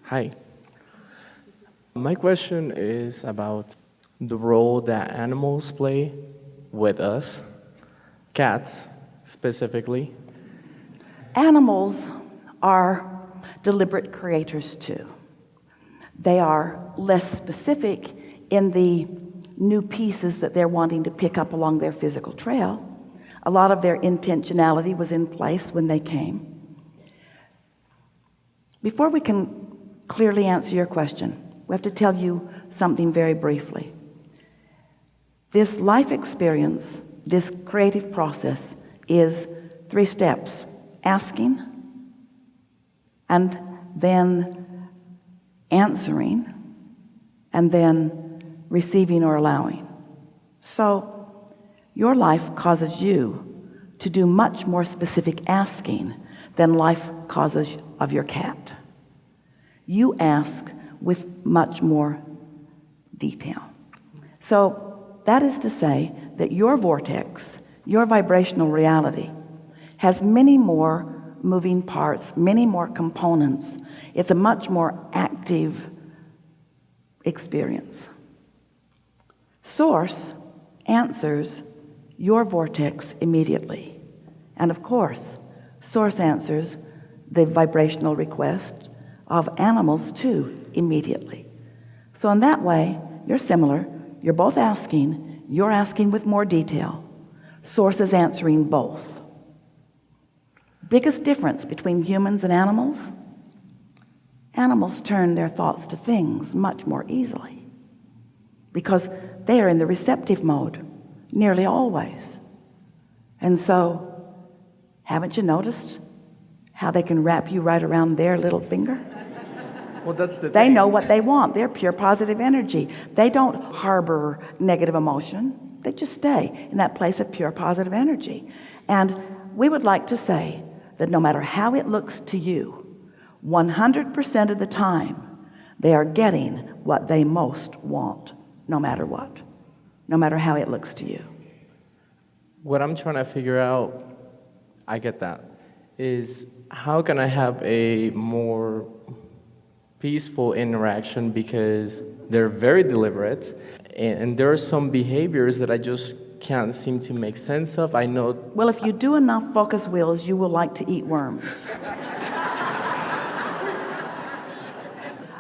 Hi. My question is about the role that animals play with us, cats specifically. Animals are deliberate creators too. They are less specific in the new pieces that they're wanting to pick up along their physical trail. A lot of their intentionality was in place when they came. Before we can clearly answer your question, we have to tell you something very briefly. This life experience, this creative process, is 3 steps: asking, and then answering, and then receiving or allowing. So your life causes you to do much more specific asking than life causes of your cat. You ask with much more detail. So that is to say that your vortex, your vibrational reality, has many more moving parts, many more components. It's a much more active experience. Source answers your vortex immediately. And of course, Source answers the vibrational request of animals too immediately. So in that way, you're similar. You're both asking. You're asking with more detail. Source is answering both. Biggest difference between humans and animals? Animals turn their thoughts to things much more easily because they are in the receptive mode nearly always. And so, haven't you noticed how they can wrap you right around their little finger? Well, that's the They thing. know what they want. They're pure positive energy. They don't harbor negative emotion. They just stay in that place of pure positive energy. And we would like to say that no matter how it looks to you, 100% of the time, they are getting what they most want, no matter what, no matter how it looks to you. What I'm trying to figure out, I get that, is how can I have a more peaceful interaction, because they're very deliberate and there are some behaviors that I just can't seem to make sense of. I know. Well, if you do enough focus wheels, you will like to eat worms.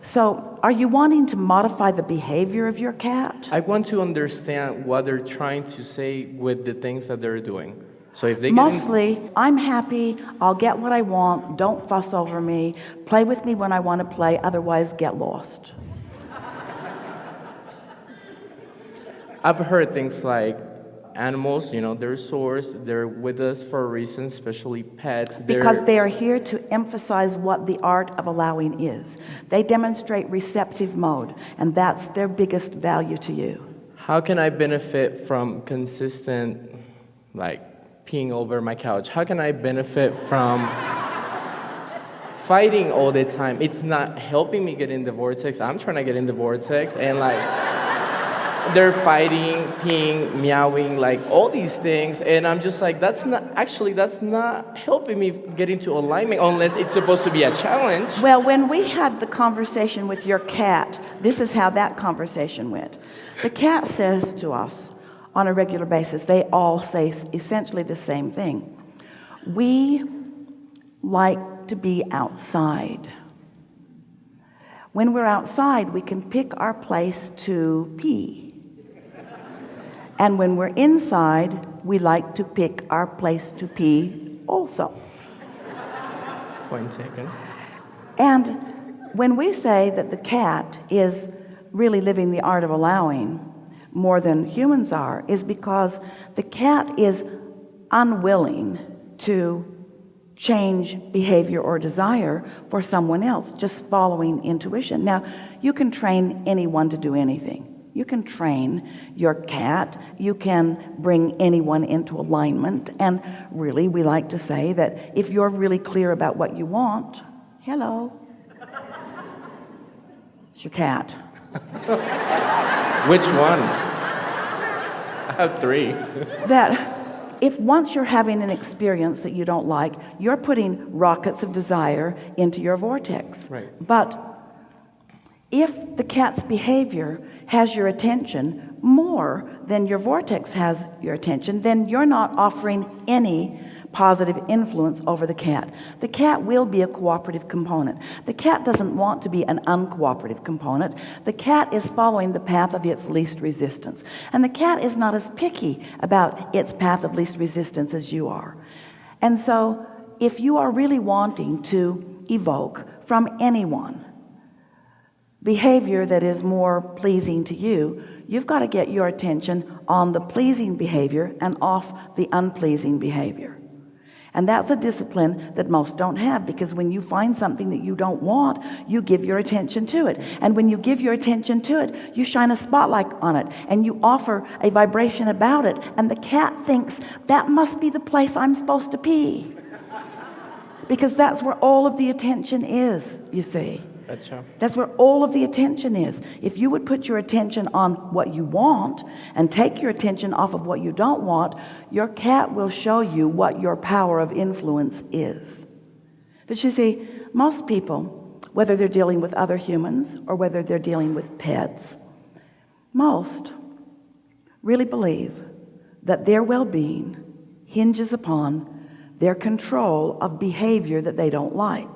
So, are you wanting to modify the behavior of your cat? I want to understand what they're trying to say with the things that they're doing. So if they Mostly, I'm happy, I'll get what I want, don't fuss over me, play with me when I want to play, otherwise get lost. I've heard things like animals, they're source, they're with us for a reason, especially pets. Because they are here to emphasize what the art of allowing is. They demonstrate receptive mode, and that's their biggest value to you. How can I benefit from consistent, peeing over my couch? How can I benefit from fighting all the time? It's not helping me get in the vortex. I'm trying to get in the vortex, and they're fighting, peeing, meowing, all these things, and I'm just that's not helping me get into alignment unless it's supposed to be a challenge. Well, when we had the conversation with your cat, this is how that conversation went. The cat says to us on a regular basis, they all say essentially the same thing. We like to be outside. When we're outside, we can pick our place to pee. And when we're inside, we like to pick our place to pee also. Point taken. And when we say that the cat is really living the art of allowing more than humans are, is because the cat is unwilling to change behavior or desire for someone else, just following intuition. Now, you can train anyone to do anything. You can train your cat, you can bring anyone into alignment, and really we like to say that if you're really clear about what you want, hello, it's your cat. Which one? I have 3. That if once you're having an experience that you don't like, you're putting rockets of desire into your vortex. Right. But If the cat's behavior has your attention more than your vortex has your attention, then you're not offering any positive influence over the cat. The cat will be a cooperative component. The cat doesn't want to be an uncooperative component. The cat is following the path of its least resistance. And the cat is not as picky about its path of least resistance as you are. And so if you are really wanting to evoke from anyone behavior that is more pleasing to you, you've got to get your attention on the pleasing behavior and off the unpleasing behavior. And that's a discipline that most don't have, because when you find something that you don't want, you give your attention to it. And when you give your attention to it, you shine a spotlight on it and you offer a vibration about it. And the cat thinks that must be the place I'm supposed to pee, because that's where all of the attention is, you see. That's where all of the attention is. If you would put your attention on what you want and take your attention off of what you don't want, your cat will show you what your power of influence is. But you see, most people, whether they're dealing with other humans or whether they're dealing with pets, most really believe that their well-being hinges upon their control of behavior that they don't like.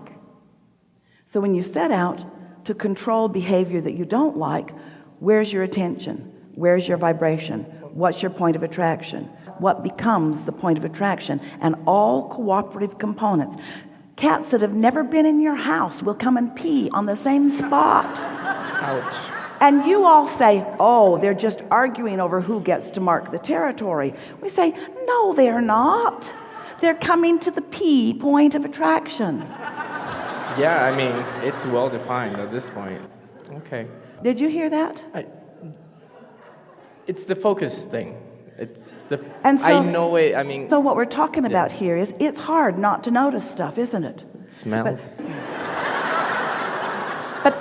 So when you set out to control behavior that you don't like, where's your attention? Where's your vibration? What's your point of attraction? What becomes the point of attraction? And all cooperative components. Cats that have never been in your house will come and pee on the same spot. Ouch. And you all say, oh, they're just arguing over who gets to mark the territory. We say, no, they're not. They're coming to the pee point of attraction. Yeah, I mean, it's well defined at this point. Okay. Did you hear that? It's the focus thing. It's the. And so, I know it. I mean. So what we're talking about here is it's hard not to notice stuff, isn't it? It smells. But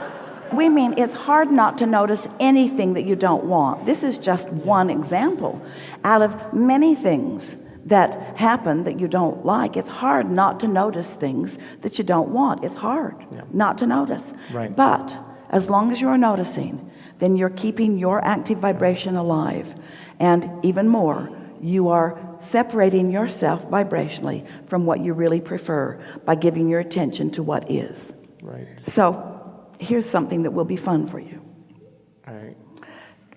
we mean it's hard not to notice anything that you don't want. This is just one example out of many things that happen that you don't like. It's hard not to notice things that you don't want. It's hard not to notice. Right. But as long as you're noticing, then you're keeping your active vibration alive. And even more, you are separating yourself vibrationally from what you really prefer by giving your attention to what is. Right. So here's something that will be fun for you. All right.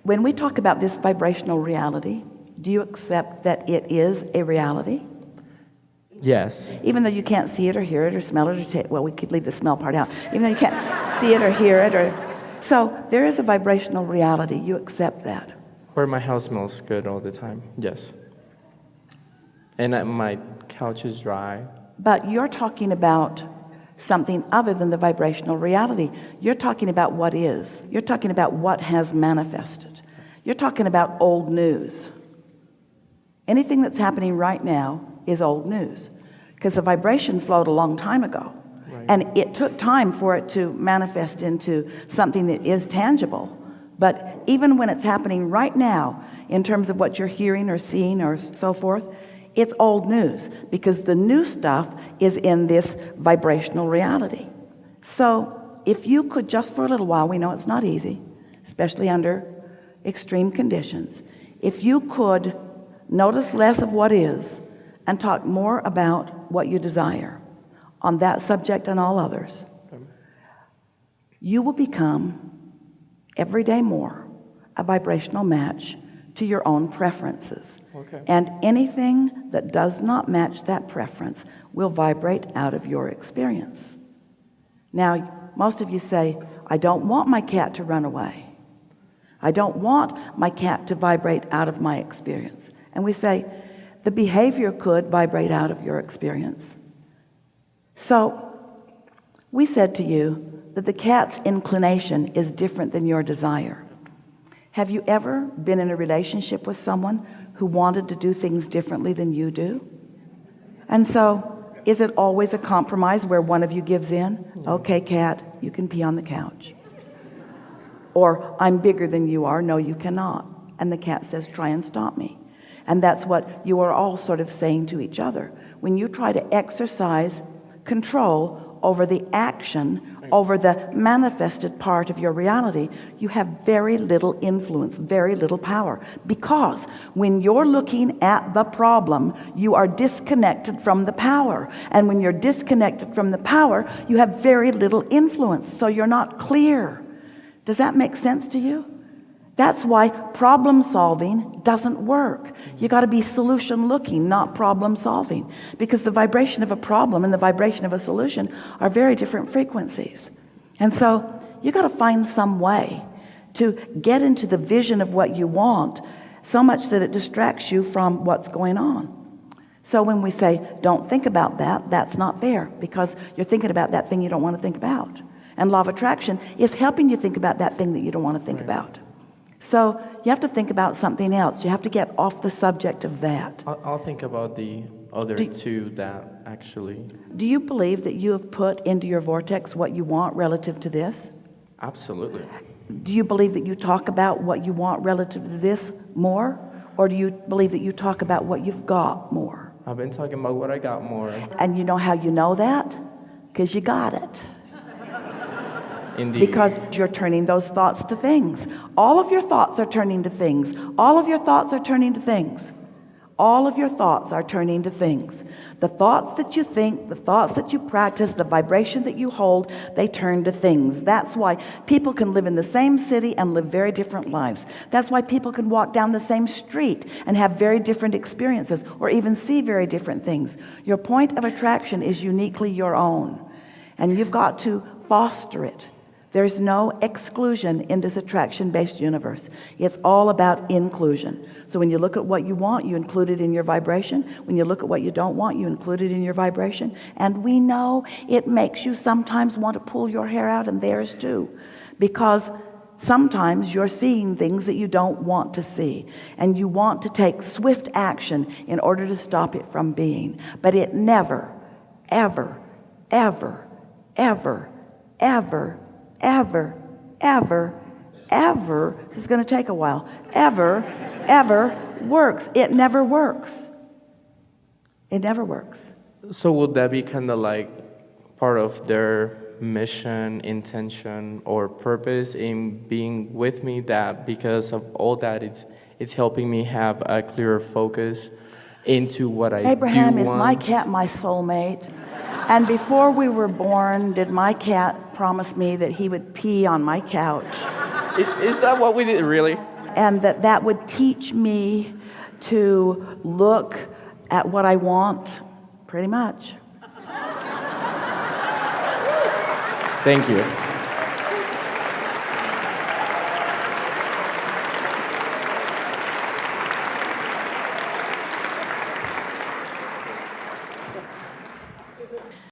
When we talk about this vibrational reality, do you accept that it is a reality? Yes. Even though you can't see it or hear it or smell it or taste, well, we could leave the smell part out. Even though you can't see it or hear it, so there is a vibrational reality. You accept that. Where my house smells good all the time. Yes. And my couch is dry. But you're talking about something other than the vibrational reality. You're talking about what is. You're talking about what has manifested. You're talking about old news. Anything that's happening right now is old news, because the vibration flowed a long time ago. Right. And it took time for it to manifest into something that is tangible. But even when it's happening right now, in terms of what you're hearing or seeing or so forth, it's old news, because the new stuff is in this vibrational reality. So if you could just for a little while, we know it's not easy, especially under extreme conditions, if you could notice less of what is and talk more about what you desire on that subject and all others, you will become every day more a vibrational match to your own preferences. Okay. And anything that does not match that preference will vibrate out of your experience. Now, most of you say, I don't want my cat to run away. I don't want my cat to vibrate out of my experience. And we say, the behavior could vibrate out of your experience. So we said to you that the cat's inclination is different than your desire. Have you ever been in a relationship with someone who wanted to do things differently than you do? And so is it always a compromise where one of you gives in? Okay, cat, you can pee on the couch. Or I'm bigger than you are. No, you cannot. And the cat says, try and stop me. And that's what you are all sort of saying to each other. When you try to exercise control over the action over the manifested part of your reality, you have very little influence, very little power. Because when you're looking at the problem, you are disconnected from the power. And when you're disconnected from the power, you have very little influence. So you're not clear. Does that make sense to you? That's why problem solving doesn't work. You got to be solution looking, not problem solving, because the vibration of a problem and the vibration of a solution are very different frequencies. And so you got to find some way to get into the vision of what you want, so much that it distracts you from what's going on. So when we say don't think about that, that's not fair, because you're thinking about that thing you don't want to think about. And law of attraction is helping you think about that thing that you don't want to think about. So you have to think about something else. You have to get off the subject of that. I'll think about the other two that actually. Do you believe that you have put into your vortex what you want relative to this? Absolutely. Do you believe that you talk about what you want relative to this more? Or do you believe that you talk about what you've got more? I've been talking about what I got more. And you know how you know that? Because you got it. Indeed. Because you're turning those thoughts to things. All of your thoughts are turning to things. All of your thoughts are turning to things. All of your thoughts are turning to things. The thoughts that you think, the thoughts that you practice, the vibration that you hold, they turn to things. That's why people can live in the same city and live very different lives. That's why people can walk down the same street and have very different experiences, or even see very different things. Your point of attraction is uniquely your own, and you've got to foster it. There's no exclusion in this attraction-based universe. It's all about inclusion. So when you look at what you want, you include it in your vibration. When you look at what you don't want, you include it in your vibration. And we know it makes you sometimes want to pull your hair out, and theirs too. Because sometimes you're seeing things that you don't want to see. And you want to take swift action in order to stop it from being. But it never, ever, ever, ever, ever, ever, ever, this is going to take a while, ever works. It never works. It never works. So would that be kind of like part of their mission, intention, or purpose in being with me, that because of all that, it's helping me have a clearer focus into what I Abraham, do is want? my cat my soulmate? And before we were born, did my cat promise me that he would pee on my couch? Is that what we did, really? And that would teach me to look at what I want, pretty much. Thank you.